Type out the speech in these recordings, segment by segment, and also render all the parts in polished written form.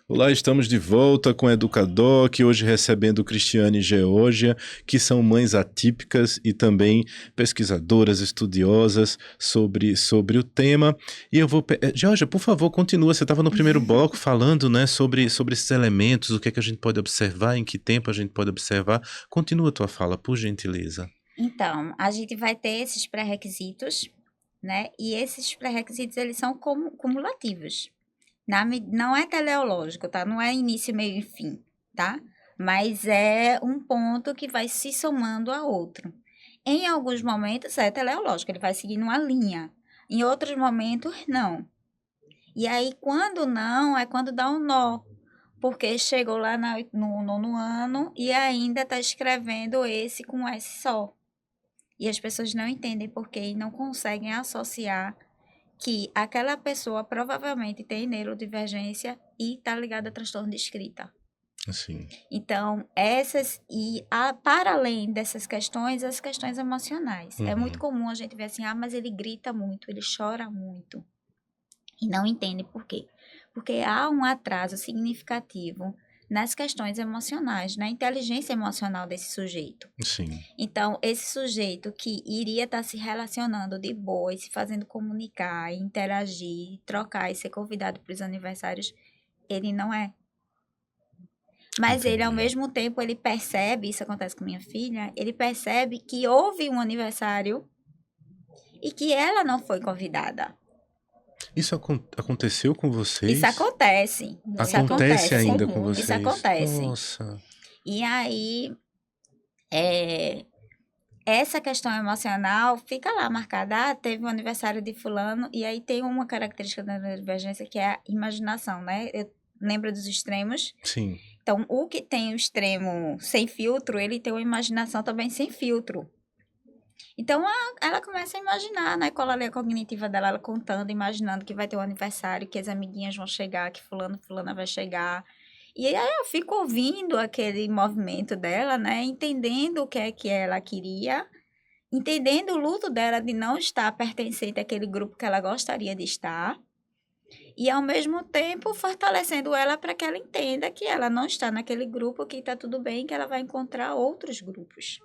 Olá, estamos de volta com o Educador, que hoje recebendo Cristiane e Georgia, que são mães atípicas e também pesquisadoras, estudiosas sobre o tema. E eu vou... Georgia, por favor, continua. Você estava no primeiro bloco falando, né, sobre esses elementos, o que é que a gente pode observar, em que tempo a gente pode observar. Continua a tua fala, por gentileza. Então, a gente vai ter esses pré-requisitos, né? E esses pré-requisitos, eles são cumulativos. Não é teleológico, tá? Não é início, meio e fim, tá? Mas é um ponto que vai se somando a outro. Em alguns momentos é teleológico, ele vai seguindo uma linha. Em outros momentos, não. E aí, quando não, é quando dá um nó. Porque chegou lá no nono ano e ainda está escrevendo esse com S só. E as pessoas não entendem por quê e não conseguem associar que aquela pessoa provavelmente tem neurodivergência e está ligada a transtorno de escrita. Assim. Então, para além dessas questões, as questões emocionais. É muito comum a gente ver assim, mas ele grita muito, ele chora muito. E não entende por quê. Porque há um atraso significativo nas questões emocionais, na inteligência emocional desse sujeito. Sim. Então, esse sujeito que iria estar se relacionando de boa e se fazendo comunicar, interagir, trocar e ser convidado para os aniversários, ele não é. Mas ele, ao mesmo tempo, ele percebe, isso acontece com minha filha, ele percebe que houve um aniversário e que ela não foi convidada. Isso aconteceu com vocês? Isso acontece. Acontece ainda com vocês? Isso acontece. Nossa. E aí, essa questão emocional fica lá marcada. Teve um aniversário de fulano, e aí tem uma característica da neurodivergência que é a imaginação, né? Lembra dos extremos? Sim. Então, o que tem o extremo sem filtro, ele tem uma imaginação também sem filtro. Então, ela começa a imaginar, né? Qual a cognitiva dela, ela contando, imaginando que vai ter um aniversário, que as amiguinhas vão chegar, que fulana vai chegar. E aí eu fico ouvindo aquele movimento dela, né? Entendendo o que é que ela queria, entendendo o luto dela de não estar pertencente àquele grupo que ela gostaria de estar. E, ao mesmo tempo, fortalecendo ela para que ela entenda que ela não está naquele grupo, que está tudo bem, que ela vai encontrar outros grupos.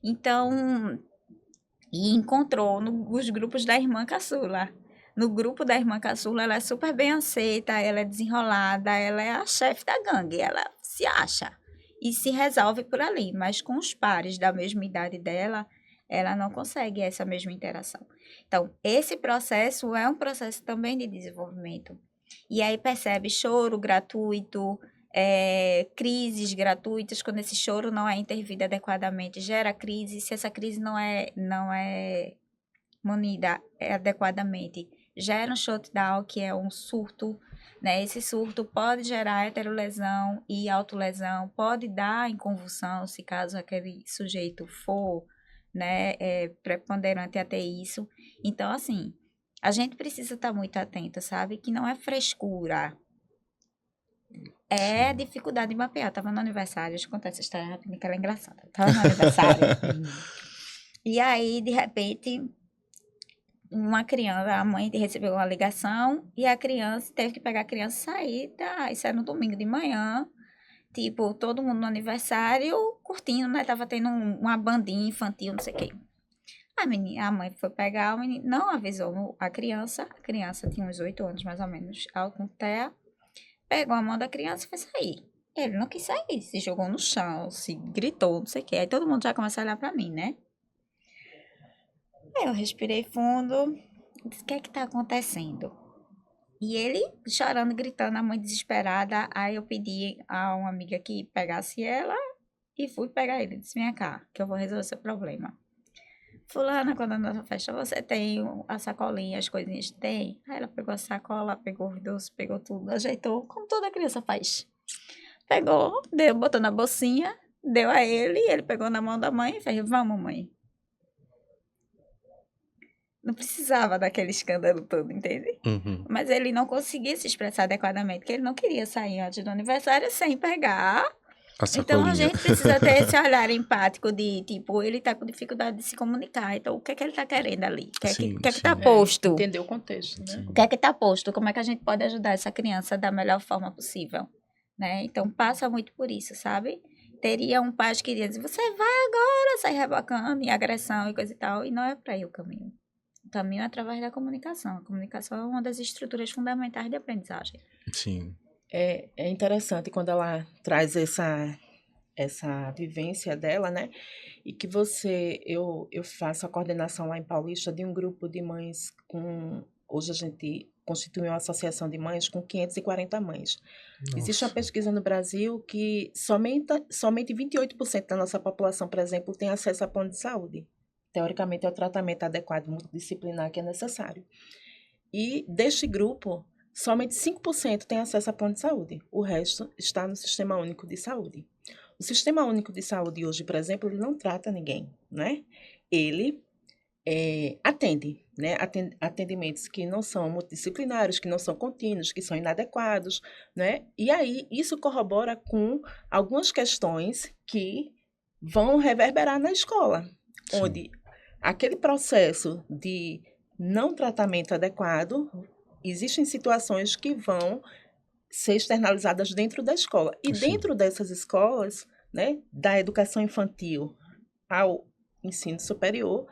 Então, e encontrou nos grupos da irmã caçula. No grupo da irmã caçula, ela é super bem aceita, ela é desenrolada, ela é a chefe da gangue, ela se acha e se resolve por ali. Mas com os pares da mesma idade dela, ela não consegue essa mesma interação. Então, esse processo é um processo também de desenvolvimento. E aí percebe choro gratuito, crises gratuitas, quando esse choro não é intervido adequadamente, gera crise. Se essa crise não é munida adequadamente, gera um shutdown, que é um surto, né? Esse surto pode gerar heterolesão e autolesão, pode dar em convulsão, se caso aquele sujeito for, né, preponderante a ter isso. Então, assim, a gente precisa estar muito atento, sabe? Que não é frescura, é dificuldade de mapear. Tava no aniversário, deixa eu contar essa história rapidinho, que ela é engraçada. Tava no aniversário. E aí, de repente, uma criança, a mãe recebeu uma ligação e a criança teve que pegar a criança e sair. Isso era no domingo de manhã. Tipo, todo mundo no aniversário curtindo, né? Tava tendo uma bandinha infantil, não sei o quê. A mãe foi pegar, o menino não avisou a criança tinha uns 8 anos mais ou menos, Alcontea, pegou a mão da criança e foi sair. Ele não quis sair, se jogou no chão, se gritou, não sei o quê. Aí todo mundo já começou a olhar pra mim, né? Aí eu respirei fundo, disse, o que é que tá acontecendo? E ele chorando, gritando, a mãe desesperada. Aí eu pedi a uma amiga que pegasse ela e fui pegar ele. Disse, vem cá, que eu vou resolver seu problema. Fulana, quando a nossa festa, você tem a sacolinha, as coisinhas? Tem. Aí ela pegou a sacola, pegou os doces, pegou tudo, ajeitou, como toda criança faz. Pegou, botou na bolsinha, deu a ele pegou na mão da mãe e fez, vamos, mãe. Não precisava daquele escândalo todo, entende? Mas ele não conseguia se expressar adequadamente, porque ele não queria sair antes do aniversário sem pegar A Então, a sacolinha. gente precisa ter esse olhar empático de, tipo, ele tá com dificuldade de se comunicar. Então, o que é que ele tá querendo ali? O que é que, Sim, o que é que tá sim, posto? Entender o contexto, né? O sim. que é que tá posto? Como é que a gente pode ajudar essa criança da melhor forma possível? Né? Então, passa muito por isso, sabe? Teria um pai que iria dizer, você vai agora sair rebocando em agressão e coisa e tal. E não é para aí o caminho. O caminho é através da comunicação. A comunicação é uma das estruturas fundamentais de aprendizagem. Sim. É interessante quando ela traz essa vivência dela, né? E que eu faço a coordenação lá em Paulista de um grupo de mães hoje a gente constitui uma associação de mães com 540 mães. Existe uma Nossa. pesquisa no Brasil que somente 28% da nossa população, por exemplo, tem acesso a plano de saúde. Teoricamente, é o tratamento adequado multidisciplinar que é necessário. E deste grupo, somente 5% tem acesso a plano de saúde. O resto está no Sistema Único de Saúde. O Sistema Único de Saúde hoje, por exemplo, ele não trata ninguém, né? Ele atende, né? Atendimentos que não são multidisciplinares, que não são contínuos, que são inadequados, né? E aí, isso corrobora com algumas questões que vão reverberar na escola, Sim. onde aquele processo de não tratamento adequado, existem situações que vão ser externalizadas dentro da escola. E Sim. dentro dessas escolas, né, da educação infantil ao ensino superior,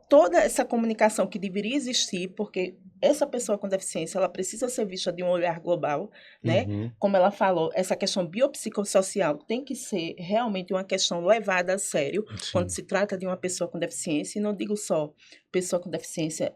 toda essa comunicação que deveria existir, porque essa pessoa com deficiência, ela precisa ser vista de um olhar global, né? Uhum. Como ela falou, essa questão biopsicossocial tem que ser realmente uma questão levada a sério quando Sim. se trata de uma pessoa com deficiência, e não digo só pessoa com deficiência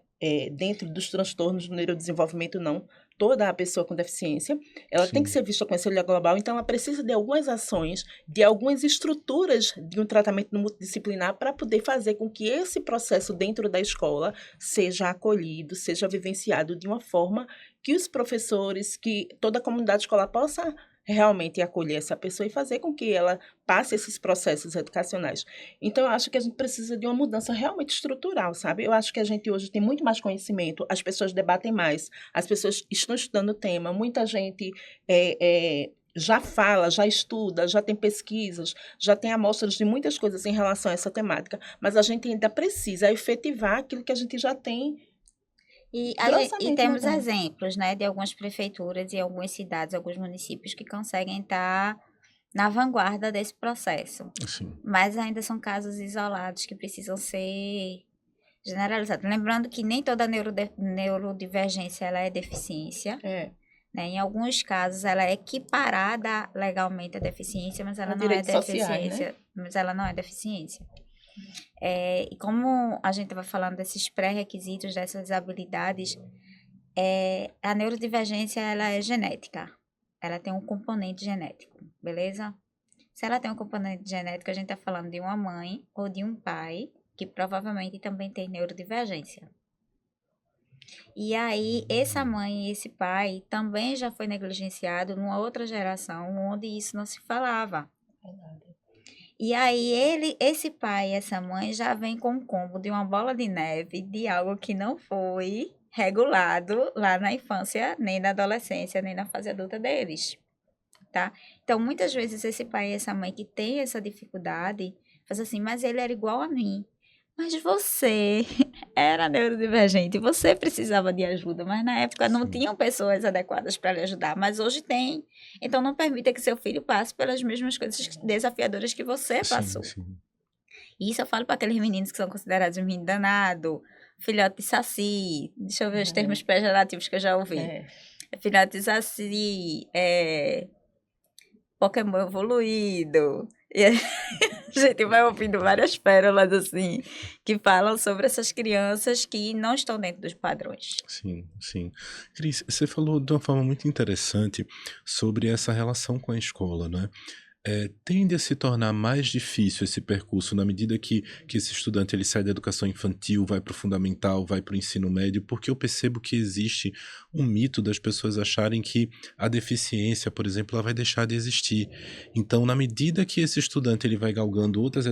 dentro dos transtornos do neurodesenvolvimento, não. Toda a pessoa com deficiência, ela tem que Sim. ser vista com esse olhar global, então ela precisa de algumas ações, de algumas estruturas de um tratamento multidisciplinar para poder fazer com que esse processo dentro da escola seja acolhido, seja vivenciado de uma forma que os professores, que toda a comunidade escolar possa realmente acolher essa pessoa e fazer com que ela passe esses processos educacionais. Então, eu acho que a gente precisa de uma mudança realmente estrutural, sabe? Eu acho que a gente hoje tem muito mais conhecimento, as pessoas debatem mais, as pessoas estão estudando o tema, muita gente já fala, já estuda, já tem pesquisas, já tem amostras de muitas coisas em relação a essa temática, mas a gente ainda precisa efetivar aquilo que a gente já tem E grossamente temos na mão. exemplos, né, de algumas prefeituras e algumas cidades, alguns municípios que conseguem estar na vanguarda desse processo. Sim. Mas ainda são casos isolados que precisam ser generalizados. Lembrando que nem toda neurodivergência ela é deficiência. É, Né? Em alguns casos, ela é equiparada legalmente à deficiência, mas ela Com não é direitos sociais, deficiência. Mas ela não é deficiência. E como a gente estava falando desses pré-requisitos, dessas habilidades, a neurodivergência ela é genética. Ela tem um componente genético, beleza? Se ela tem um componente genético, a gente está falando de uma mãe ou de um pai que provavelmente também tem neurodivergência. E aí, essa mãe e esse pai também já foi negligenciado numa outra geração onde isso não se falava. E aí, esse pai e essa mãe já vem com um combo de uma bola de neve de algo que não foi regulado lá na infância, nem na adolescência, nem na fase adulta deles, tá? Então, muitas vezes, esse pai e essa mãe que tem essa dificuldade, faz assim, mas ele era igual a mim. Mas você era neurodivergente, você precisava de ajuda, mas na época não Sim. tinham pessoas adequadas para lhe ajudar, mas hoje tem. Então não permita que seu filho passe pelas mesmas coisas desafiadoras que você passou. Sim. E isso eu falo para aqueles meninos que são considerados um menino danado, filhote de saci, deixa eu ver os termos pejorativos que eu já ouvi. Filhote de saci, Pokémon evoluído. E a gente vai ouvindo várias pérolas, assim, que falam sobre essas crianças que não estão dentro dos padrões. Sim, sim. Cris, você falou de uma forma muito interessante sobre essa relação com a escola, né? Tende a se tornar mais difícil esse percurso na medida que esse estudante ele sai da educação infantil, vai para o fundamental, vai para o ensino médio, porque eu percebo que existe um mito das pessoas acharem que a deficiência, por exemplo, ela vai deixar de existir. Então, na medida que esse estudante ele vai galgando outras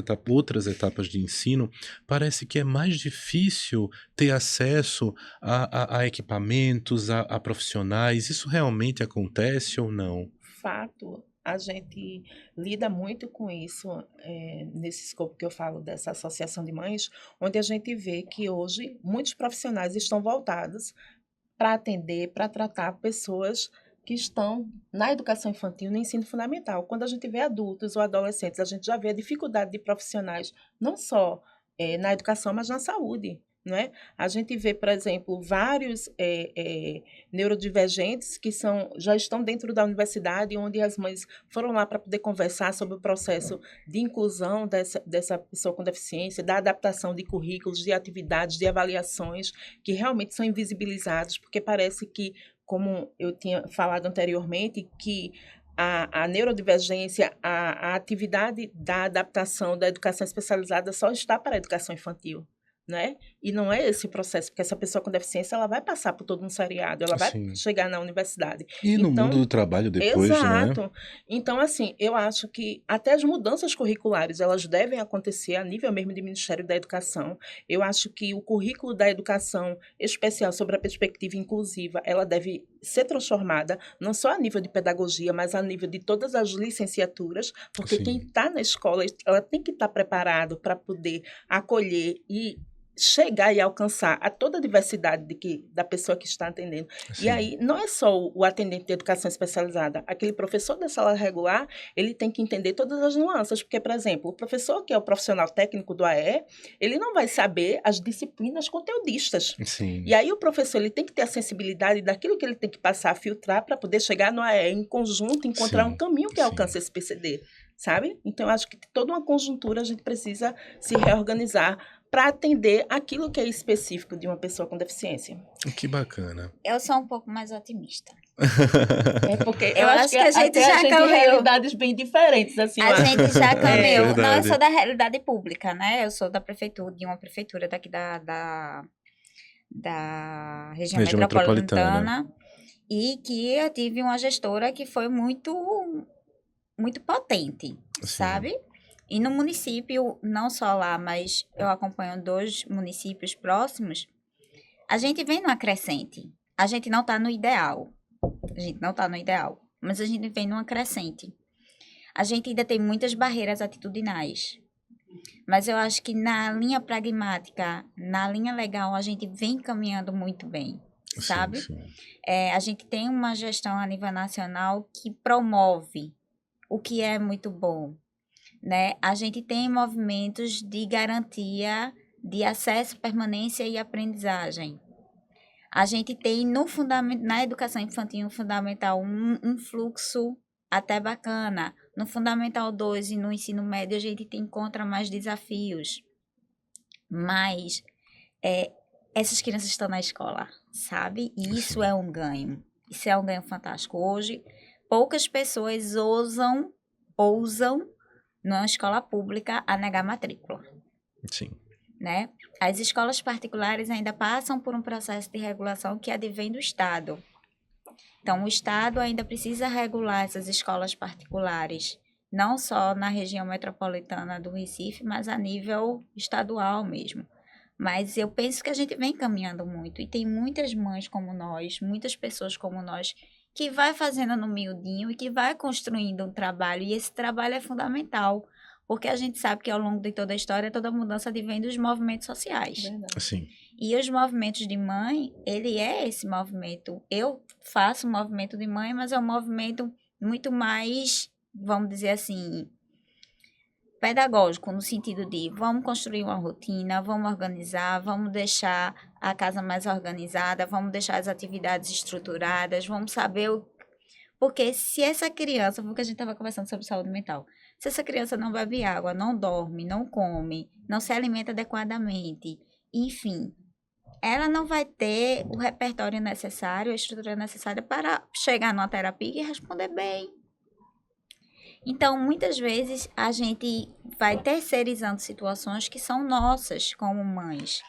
etapas de ensino, parece que é mais difícil ter acesso a equipamentos, a profissionais. Isso realmente acontece ou não? Fato. a gente lida muito com isso, nesse escopo que eu falo dessa associação de mães, onde a gente vê que hoje muitos profissionais estão voltados para atender, para tratar pessoas que estão na educação infantil, no ensino fundamental. Quando a gente vê adultos ou adolescentes, a gente já vê a dificuldade de profissionais, não só na educação, mas na saúde. Não é? A gente vê, por exemplo, vários neurodivergentes que já estão dentro da universidade, onde as mães foram lá para poder conversar sobre o processo de inclusão dessa pessoa com deficiência, da adaptação de currículos, de atividades, de avaliações, que realmente são invisibilizados, porque parece que, como eu tinha falado anteriormente, que a neurodivergência, a atividade da adaptação da educação especializada só está para a educação infantil. Né? E não é esse o processo, porque essa pessoa com deficiência ela vai passar por todo um seriado, ela vai Sim. chegar na universidade. E no Então, mundo do trabalho depois, exato. né? Então, assim, eu acho que até as mudanças curriculares, elas devem acontecer a nível mesmo de Ministério da Educação. Eu acho que o currículo da educação especial sobre a perspectiva inclusiva, ela deve ser transformada, não só a nível de pedagogia, mas a nível de todas as licenciaturas, porque Sim. quem está na escola, ela tem que estar preparado para poder acolher e chegar e alcançar a toda a diversidade da pessoa que está atendendo. Sim. E aí, não é só o atendente de educação especializada. Aquele professor da sala regular, ele tem que entender todas as nuances, porque, por exemplo, o professor que é o profissional técnico do AE, ele não vai saber as disciplinas conteudistas. Sim. E aí, o professor ele tem que ter a sensibilidade daquilo que ele tem que passar a filtrar para poder chegar no AE em conjunto, encontrar Sim. um caminho que Sim. alcance esse PCD, sabe? Então, eu acho que toda uma conjuntura a gente precisa se reorganizar para atender aquilo que é específico de uma pessoa com deficiência. Que bacana. Eu sou um pouco mais otimista. Porque Eu acho que a gente até já a gente caminhou. tem realidades bem diferentes, assim. A gente já caminhou. Não, eu verdade. sou da realidade pública, né? Eu sou da prefeitura, de uma prefeitura daqui da região Região metropolitana. E que eu tive uma gestora que foi muito, muito potente, Sim. sabe? E no município, não só lá, mas eu acompanho 2 municípios próximos, a gente vem numa crescente. A gente não está no ideal. A gente não está no ideal, mas a gente vem numa crescente. A gente ainda tem muitas barreiras atitudinais. Mas eu acho que na linha pragmática, na linha legal, a gente vem caminhando muito bem, sabe? Sim, sim. A gente tem uma gestão a nível nacional que promove o que é muito bom, né? A gente tem movimentos de garantia de acesso, permanência e aprendizagem. A gente tem na educação infantil no fundamental um fluxo até bacana. No fundamental 2 e no ensino médio a gente encontra mais desafios. Mas essas crianças estão na escola, sabe? E isso é um ganho. Isso é um ganho fantástico. Hoje, poucas pessoas ousam numa escola pública a negar matrícula, Sim. né? As escolas particulares ainda passam por um processo de regulação que advém do Estado. Então, o Estado ainda precisa regular essas escolas particulares, não só na região metropolitana do Recife, mas a nível estadual mesmo. Mas eu penso que a gente vem caminhando muito, e tem muitas mães como nós, muitas pessoas como nós, que vai fazendo no miudinho e que vai construindo um trabalho, e esse trabalho é fundamental, porque a gente sabe que ao longo de toda a história, toda mudança advém dos movimentos sociais. Verdade. Sim. E os movimentos de mãe, ele é esse movimento. Eu faço um movimento de mãe, mas é um movimento muito mais, vamos dizer assim, pedagógico, no sentido de vamos construir uma rotina, vamos organizar, vamos deixar a casa mais organizada, vamos deixar as atividades estruturadas, vamos saber Porque se essa criança, porque a gente estava conversando sobre saúde mental, se essa criança não bebe água, não dorme, não come, não se alimenta adequadamente, enfim, ela não vai ter o repertório necessário, a estrutura necessária para chegar numa terapia e responder bem. Então, muitas vezes, a gente vai terceirizando situações que são nossas como mães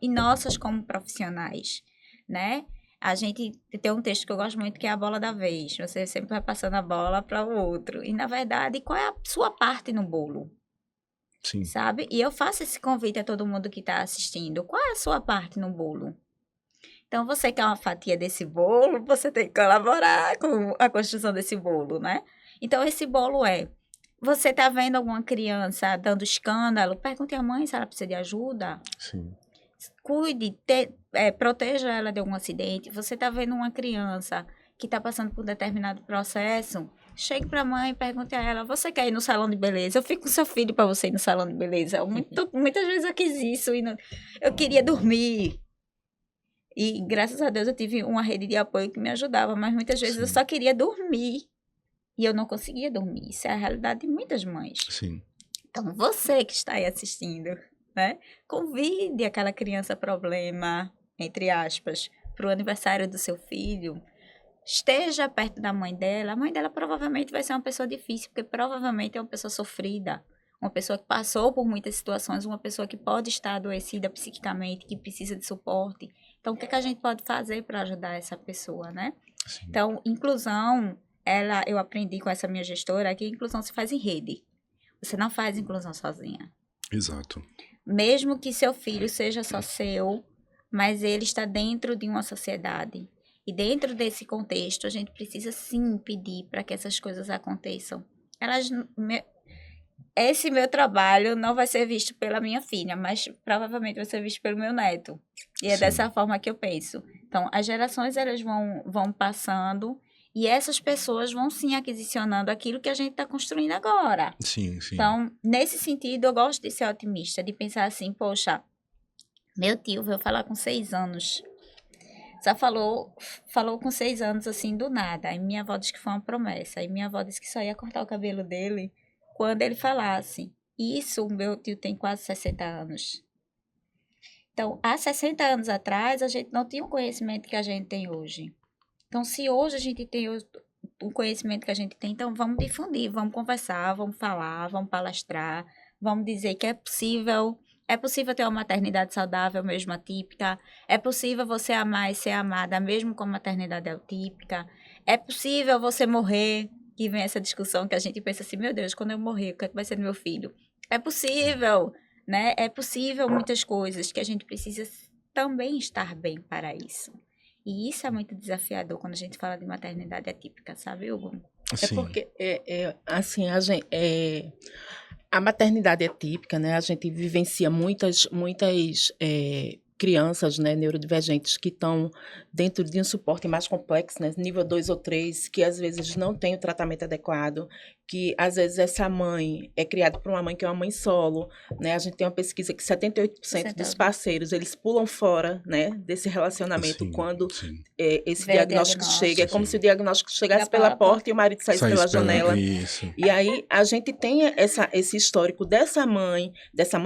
e nossas como profissionais, né? A gente tem um texto que eu gosto muito, que é a bola da vez. Você sempre vai passando a bola para o outro. E, na verdade, qual é a sua parte no bolo? Sim. Sabe? E eu faço esse convite a todo mundo que está assistindo. Qual é a sua parte no bolo? Então, você quer uma fatia desse bolo, você tem que colaborar com a construção desse bolo, né? Então, esse bolo você está vendo alguma criança dando escândalo? Pergunte à mãe se ela precisa de ajuda. Sim. Cuide, proteja ela de algum acidente. Você está vendo uma criança que está passando por um determinado processo? Chegue para a mãe e pergunte a ela, você quer ir no salão de beleza? Eu fico com seu filho para você ir no salão de beleza. Muitas vezes eu quis isso. Eu queria dormir. E, graças a Deus, eu tive uma rede de apoio que me ajudava. Mas, muitas vezes, eu só queria dormir. E eu não conseguia dormir. Isso é a realidade de muitas mães. Sim. Então, você que está aí assistindo, né? Convide aquela criança problema, entre aspas, para o aniversário do seu filho. Esteja perto da mãe dela. A mãe dela provavelmente vai ser uma pessoa difícil, porque provavelmente é uma pessoa sofrida, uma pessoa que passou por muitas situações, uma pessoa que pode estar adoecida psiquicamente, que precisa de suporte. Então, o que a gente pode fazer para ajudar essa pessoa, né? Sim. Então, inclusão, eu aprendi com essa minha gestora que inclusão se faz em rede. Você não faz inclusão sozinha. Exato. Mesmo que seu filho seja só seu, mas ele está dentro de uma sociedade. E dentro desse contexto, a gente precisa sim pedir para que essas coisas aconteçam. Esse meu trabalho não vai ser visto pela minha filha, mas provavelmente vai ser visto pelo meu neto. E é dessa forma que eu penso. Então, as gerações elas vão passando e essas pessoas vão sim aquisicionando aquilo que a gente está construindo agora. Sim, sim. Então, nesse sentido, eu gosto de ser otimista, de pensar assim, poxa, meu tio veio falar com 6 anos. Só falou com 6 anos, assim, do nada. Aí minha avó disse que foi uma promessa. Aí minha avó disse que só ia cortar o cabelo dele quando ele falasse. Isso, meu tio tem quase 60 anos. Então, há 60 anos atrás, a gente não tinha o conhecimento que a gente tem hoje. Então, se hoje a gente tem o conhecimento que a gente tem, então vamos difundir, vamos conversar, vamos falar, vamos palestrar, vamos dizer que é possível ter uma maternidade saudável, mesmo atípica, é possível você amar e ser amada, mesmo com maternidade atípica, é possível você morrer, que vem essa discussão que a gente pensa assim, meu Deus, quando eu morrer, o que é que vai ser do meu filho? É possível, né? É possível muitas coisas que a gente precisa também estar bem para isso. E isso é muito desafiador quando a gente fala de maternidade atípica, sabe, Hugo? É porque, assim, a maternidade atípica, né? A gente vivencia muitas crianças, né, neurodivergentes que estão dentro de um suporte mais complexo, né, nível 2 ou 3, que às vezes não tem o tratamento adequado, que às vezes essa mãe é criada por uma mãe que é uma mãe solo, né? A gente tem uma pesquisa que 78% dos parceiros, eles pulam fora, né, desse relacionamento quando esse diagnóstico chega. É como se o diagnóstico chegasse pela porta e o marido saísse pela janela. Isso. E aí a gente tem esse histórico dessa mãe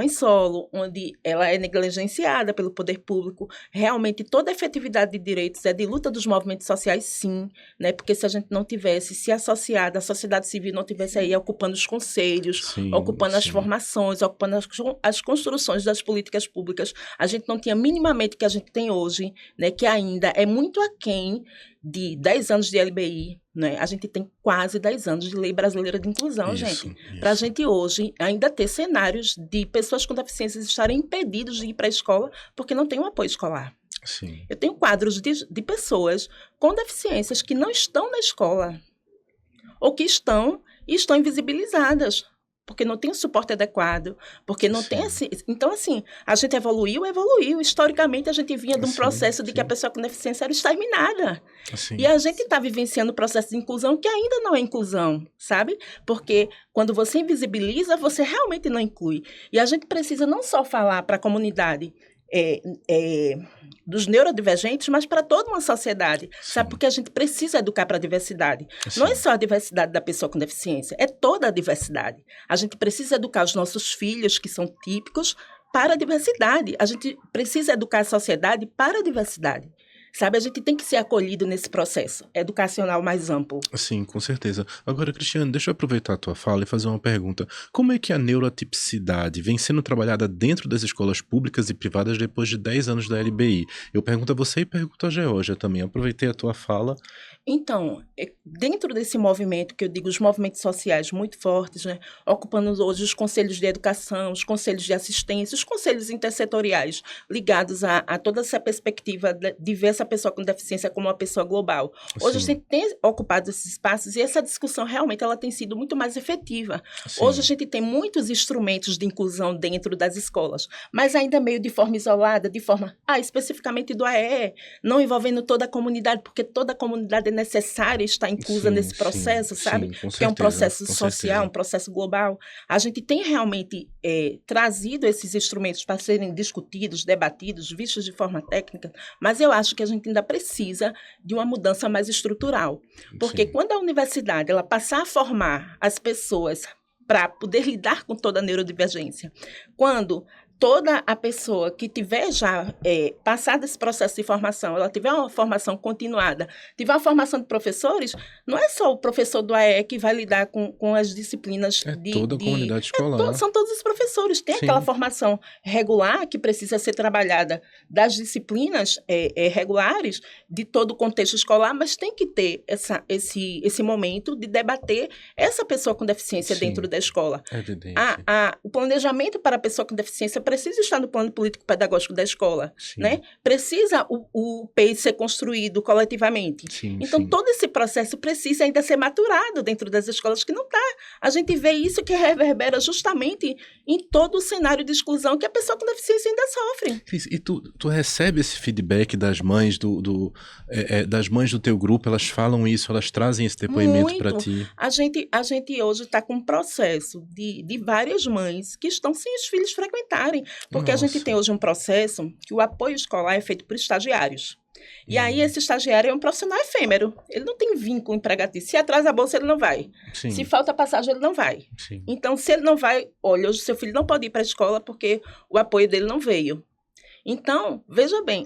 solo, onde ela é negligenciada pelo poder público. Realmente toda a efetividade de direitos é de luta dos movimentos sociais, sim, né? Porque se a gente não tivesse se associado, a sociedade civil não tivesse aí ocupando os conselhos, ocupando as formações, ocupando as construções das políticas públicas, a gente não tinha minimamente o que a gente tem hoje, né? Que ainda é muito aquém de 10 anos de LBI, né? A gente tem quase 10 anos de Lei Brasileira de Inclusão, gente. Para a gente hoje ainda ter cenários de pessoas com deficiências estarem impedidos de ir para a escola porque não tem um apoio escolar. Sim. Eu tenho quadros de pessoas com deficiências que não estão na escola ou que estão invisibilizadas, porque não tem um suporte adequado, porque não tem assim... Então, assim, a gente evoluiu. Historicamente, a gente vinha de um processo de que a pessoa com deficiência era exterminada. E a gente está vivenciando o processo de inclusão que ainda não é inclusão, sabe? Porque quando você invisibiliza, você realmente não inclui. E a gente precisa não só falar para a comunidade dos neurodivergentes, mas para toda uma sociedade, sabe? Porque a gente precisa educar para a diversidade. Não é só a diversidade da pessoa com deficiência, é toda a diversidade. A gente precisa educar os nossos filhos, que são típicos, para a diversidade. A gente precisa educar a sociedade para a diversidade. Sabe, a gente tem que ser acolhido nesse processo educacional mais amplo. Sim, com certeza. Agora, Cristiane, deixa eu aproveitar a tua fala e fazer uma pergunta. Como é que a neuroatipicidade vem sendo trabalhada dentro das escolas públicas e privadas depois de 10 anos da LBI? Eu pergunto a você e pergunto a Geórgia também. Aproveitei a tua fala. Então, dentro desse movimento, que eu digo, os movimentos sociais muito fortes, né, ocupando hoje os conselhos de educação, os conselhos de assistência, os conselhos intersetoriais ligados a toda essa perspectiva de diversidade essa pessoa com deficiência como uma pessoa global. Hoje a Sim, gente tem ocupado esses espaços e essa discussão realmente ela tem sido muito mais efetiva. sim. Hoje a gente tem muitos instrumentos de inclusão dentro das escolas, mas ainda meio de forma isolada, de forma, especificamente do AEE, não envolvendo toda a comunidade, porque toda a comunidade é necessária estar inclusa Sim, nesse sim, processo, sabe? sim, com Porque é um certeza, processo com social, certeza. um processo global. A gente tem realmente trazido esses instrumentos para serem discutidos, debatidos, vistos de forma técnica, mas eu acho que a gente ainda precisa de uma mudança mais estrutural. Porque Sim, quando a universidade ela passar a formar as pessoas para poder lidar com toda a neurodivergência, quando toda a pessoa que tiver já passado esse processo de formação, ela tiver uma formação continuada, tiver uma formação de professores, não é só o professor do AE que vai lidar com as disciplinas é toda a comunidade escolar. são todos os professores. Tem aquela Sim, formação regular que precisa ser trabalhada das disciplinas regulares de todo o contexto escolar, mas tem que ter esse momento de debater essa pessoa com deficiência sim, dentro da escola. é evidente. O planejamento para a pessoa com deficiência precisa estar no plano político-pedagógico da escola, Sim, né? Precisa o PEI ser construído coletivamente. sim, Então, sim. todo esse processo precisa ainda ser maturado dentro das escolas, que não está. A gente vê isso que reverbera justamente em todo o cenário de exclusão que a pessoa com deficiência ainda sofre. Cris, e tu recebe esse feedback das mães das mães do teu grupo? Elas falam isso, elas trazem esse depoimento para Muito. ti? A gente hoje está com um processo de várias mães que estão sem os filhos frequentarem, porque a gente Nossa. tem hoje um processo que o apoio escolar é feito por estagiários. E aí esse estagiário é um profissional efêmero, ele não tem vínculo empregatício. Se atrasa a bolsa, ele não vai. Sim, Se falta passagem, ele não vai. sim. Então, se ele não vai, olha, hoje seu filho não pode ir para a escola porque o apoio dele não veio. Então, veja bem,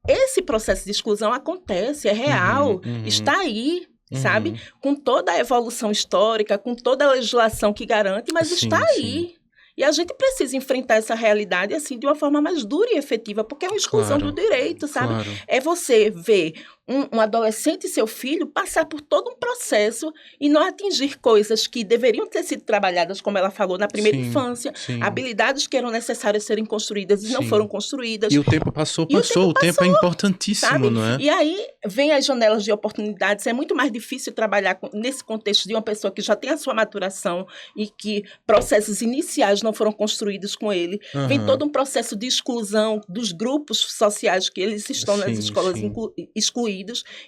esse processo de exclusão acontece, é real, está aí, sabe? Com toda a evolução histórica, com toda a legislação que garante, mas Sim, está sim. aí. E a gente precisa enfrentar essa realidade assim de uma forma mais dura e efetiva, porque é uma exclusão Claro, do direito, sabe? claro. É você ver um adolescente e seu filho passar por todo um processo e não atingir coisas que deveriam ter sido trabalhadas, como ela falou, na primeira Sim, infância, sim. habilidades que eram necessárias serem construídas e não Sim. foram construídas. E o tempo passou, E o passou. O tempo é importantíssimo, Sabe? não é? E aí vem as janelas de oportunidades. É muito mais difícil trabalhar nesse contexto de uma pessoa que já tem a sua maturação e que processos iniciais não foram construídos com ele. Vem todo um processo de exclusão dos grupos sociais que eles estão nas Sim, escolas sim. excluídos.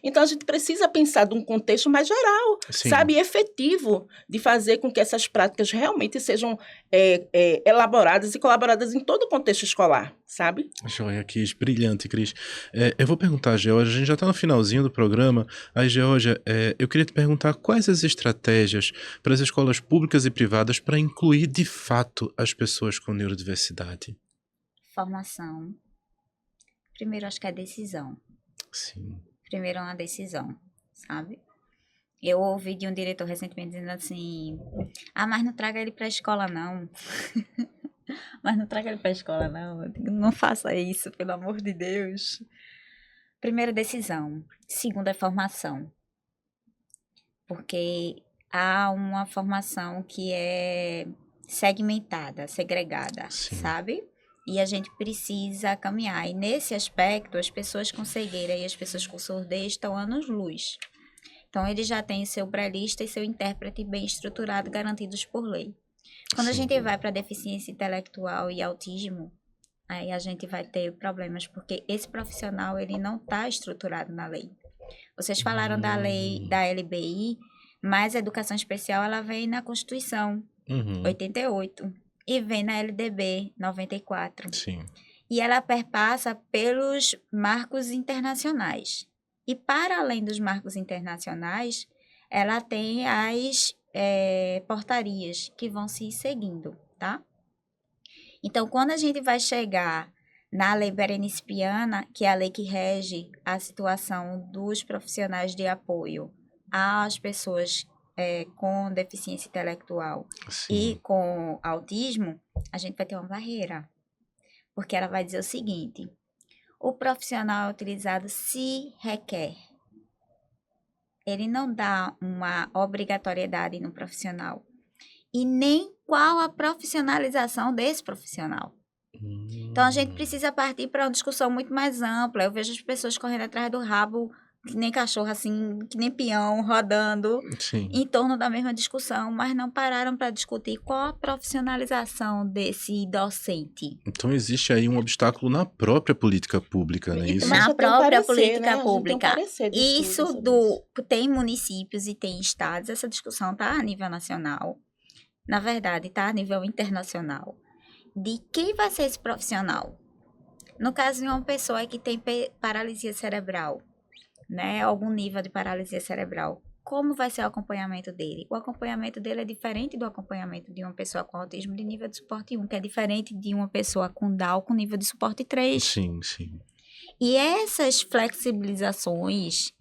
Então a gente precisa pensar de um contexto mais geral, Sim. sabe? Efetivo, de fazer com que essas práticas realmente sejam elaboradas e colaboradas em todo o contexto escolar, sabe? Joia, Cris, brilhante, Cris. Eu vou perguntar, Georgia, a gente já está no finalzinho do programa. Aí, Georgia, eu queria te perguntar quais as estratégias para as escolas públicas e privadas para incluir de fato as pessoas com neurodiversidade? Formação. Primeiro, acho que é decisão. Sim. Primeiro é uma decisão, sabe? Eu ouvi de um diretor recentemente dizendo assim: mas não traga ele para a escola, não. Mas não traga ele para a escola, não. Eu digo, não faça isso, pelo amor de Deus. Primeira, decisão. Segunda é formação. Porque há uma formação que é segmentada, segregada, Sim. sabe? E a gente precisa caminhar. E nesse aspecto, as pessoas com cegueira e as pessoas com surdez estão anos-luz. Então, eles já têm seu brelista e seu intérprete bem estruturado, garantidos por lei. Quando a Sim. gente vai para deficiência intelectual e autismo, aí a gente vai ter problemas, porque esse profissional ele não está estruturado na lei. Vocês falaram da lei da LBI, mas a educação especial ela vem na Constituição, 88, e vem na LDB, 94. Sim. E ela perpassa pelos marcos internacionais. E para além dos marcos internacionais, ela tem as portarias que vão se seguindo, tá? Então, quando a gente vai chegar na Lei Berenice Piana, que é a lei que rege a situação dos profissionais de apoio às pessoas com deficiência intelectual Sim. e com autismo, a gente vai ter uma barreira. Porque ela vai dizer o seguinte: o profissional utilizado se requer. Ele não dá uma obrigatoriedade no profissional. E nem qual a profissionalização desse profissional. Então, a gente precisa partir para uma discussão muito mais ampla. Eu vejo as pessoas correndo atrás do rabo, que nem cachorro, assim, que nem peão, rodando Sim. em torno da mesma discussão, mas não pararam para discutir qual a profissionalização desse docente. Então existe aí um obstáculo na própria política pública, né? Isso. Na já tem um própria parecer, política né? A gente tem um pública. parecer de estudo Isso sobre do tem municípios e tem estados, essa discussão está a nível nacional. Na verdade, está a nível internacional. De quem vai ser esse profissional? No caso de uma pessoa que tem paralisia cerebral, né? Algum nível de paralisia cerebral. Como vai ser o acompanhamento dele? O acompanhamento dele é diferente do acompanhamento de uma pessoa com autismo de nível de suporte 1, que é diferente de uma pessoa com Down com nível de suporte 3. Sim, sim. E essas flexibilizações,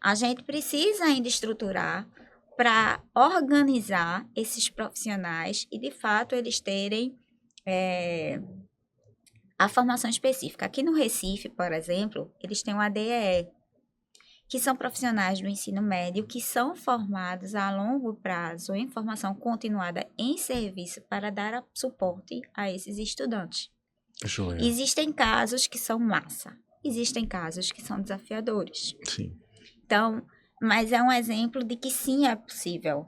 a gente precisa ainda estruturar para organizar esses profissionais e, de fato, eles terem a formação específica. Aqui no Recife, por exemplo, eles têm o ADEE, que são profissionais do ensino médio que são formados a longo prazo em formação continuada em serviço para dar suporte a esses estudantes. Joia. Existem casos que são massa, existem casos que são desafiadores. Sim. Então, mas é um exemplo de que sim é possível.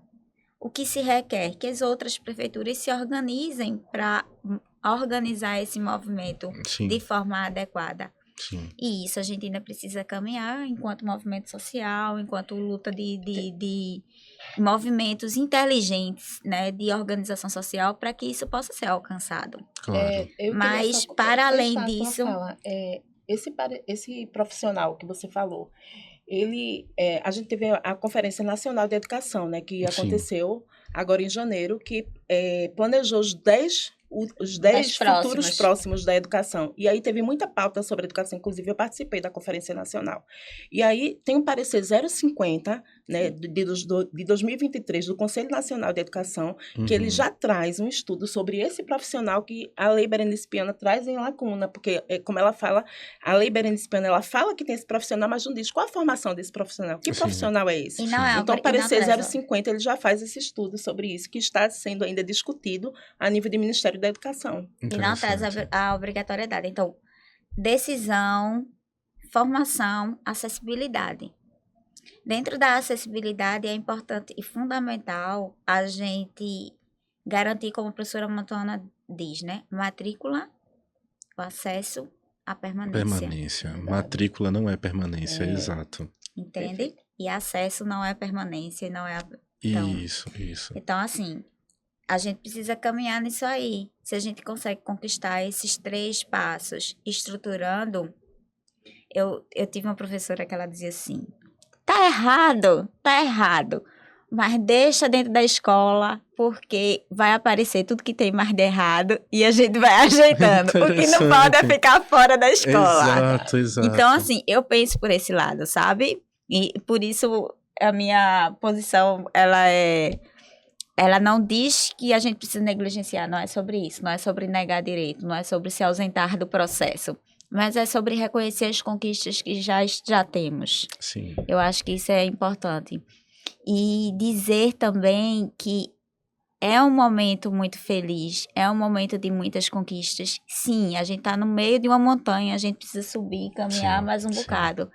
O que se requer que as outras prefeituras se organizem para organizar esse movimento Sim. de forma adequada. Sim. E isso a gente ainda precisa caminhar enquanto movimento social, enquanto luta de movimentos inteligentes, né, de organização social, para que isso possa ser alcançado. Claro. Mas, para além disso... Esse profissional que você falou, a gente teve a Conferência Nacional de Educação, né, que Sim. aconteceu agora em janeiro, que planejou os 10 futuros próximos da educação. E aí teve muita pauta sobre educação, inclusive eu participei da Conferência Nacional. E aí tem um parecer 050, né, de 2023, do Conselho Nacional de Educação, que ele já traz um estudo sobre esse profissional que a Lei Berenice Piana traz em lacuna, porque, como ela fala, a Lei Berenice Piana, ela fala que tem esse profissional, mas não diz qual a formação desse profissional. Que profissional é esse? E não é Então, o parecer 050, ele já faz esse estudo sobre isso, que está sendo ainda discutido a nível do Ministério da Educação. E não traz a obrigatoriedade. Então, decisão, formação, acessibilidade. Dentro da acessibilidade é importante e fundamental a gente garantir, como a professora Montana diz, né? Matrícula, o acesso à permanência. Permanência. Matrícula não é permanência, exato. Entende? Perfeito. E acesso não é permanência, não é... Então, Isso. Então, assim, a gente precisa caminhar nisso aí. Se a gente consegue conquistar esses 3 passos, estruturando... Eu tive uma professora que ela dizia assim, tá errado, mas deixa dentro da escola, porque vai aparecer tudo que tem mais de errado e a gente vai ajeitando. O que não pode é ficar fora da escola. Exato. Então, assim, eu penso por esse lado, sabe? E por isso a minha posição, ela não diz que a gente precisa negligenciar, não é sobre isso, não é sobre negar direito, não é sobre se ausentar do processo, mas é sobre reconhecer as conquistas que já temos. Sim. Eu acho que isso é importante. E dizer também que é um momento muito feliz, é um momento de muitas conquistas. Sim, a gente está no meio de uma montanha, a gente precisa subir, caminhar mais um bocado.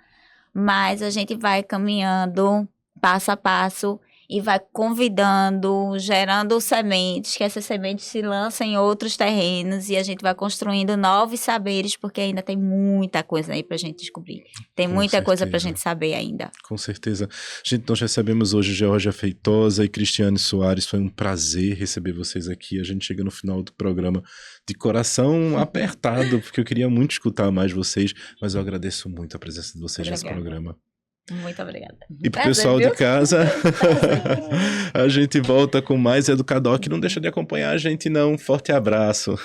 Mas a gente vai caminhando passo a passo e vai convidando, gerando sementes, que essas sementes se lancem em outros terrenos e a gente vai construindo novos saberes, porque ainda tem muita coisa aí pra gente descobrir. Tem muita coisa pra gente saber ainda. Com certeza. Gente, nós recebemos hoje Geórgia Feitosa e Cristiane Soares. Foi um prazer receber vocês aqui. A gente chega no final do programa de coração apertado, porque eu queria muito escutar mais vocês, mas eu agradeço muito a presença de vocês nesse programa. Muito obrigada. E pro pessoal de casa, a gente volta com mais Educadoc. Não deixa de acompanhar a gente não. Forte abraço.